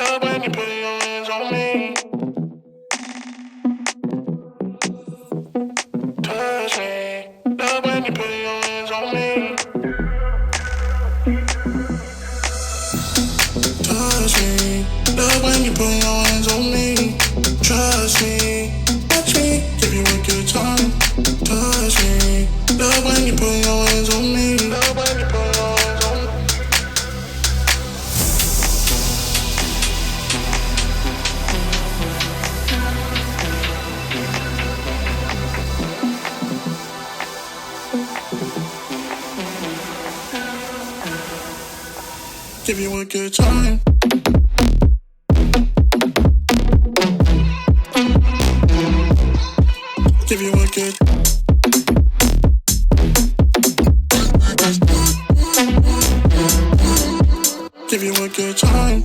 Love when you put your hands on me. Touch me. Love when you put your hands on me. Touch me. Love when you put your hands on me. Trust me. Touch me. Give you a good time. Touch me. Love when you put your hands on me. Love when you put your hands on me. Give you a good time. Give you a good. Give you a good time.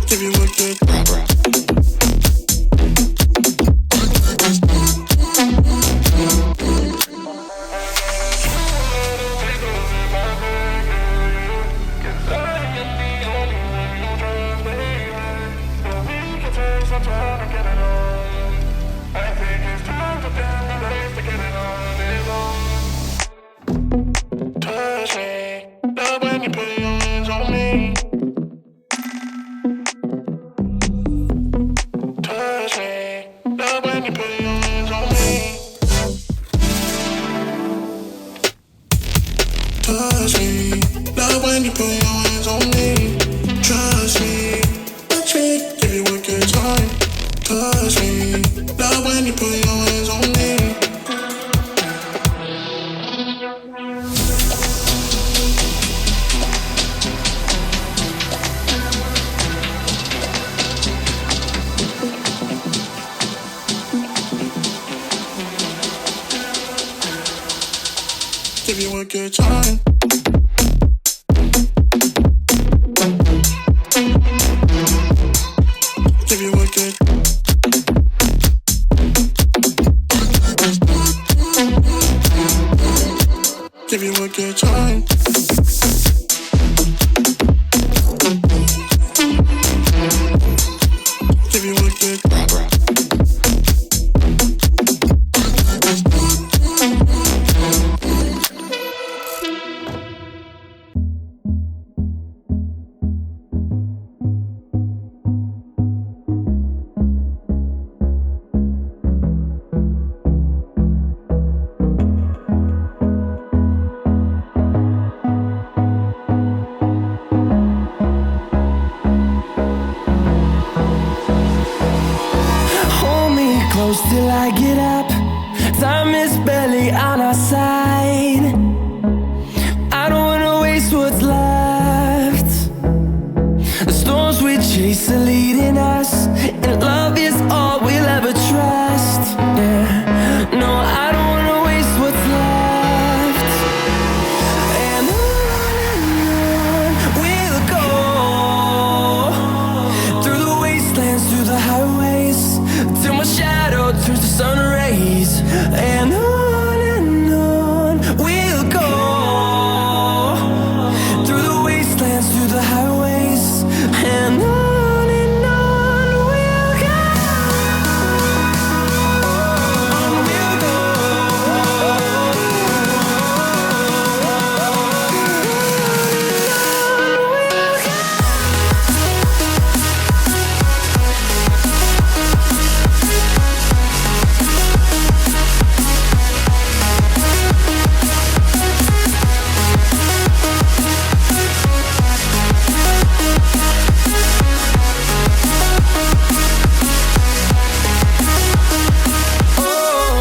Give you a good. Give you a good time. Give you a good. Give you a good time. Give you a good. Till I get up, time is barely on our side. I don't wanna waste what's left. The storms we chase are leading us, and love is all we'll ever trust. Yeah, no, I don't wanna waste what's left. And on we'll go, through the wastelands, through the highways, till my shadow turns to sun rays. And on we'll go, through the wastelands, through the highways. And on we'll go,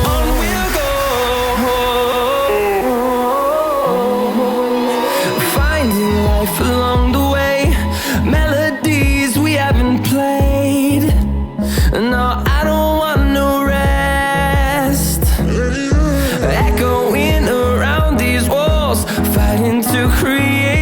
on we'll go. Along the way, melodies we haven't played. No, I don't want no rest. Echoing around these walls, fighting to create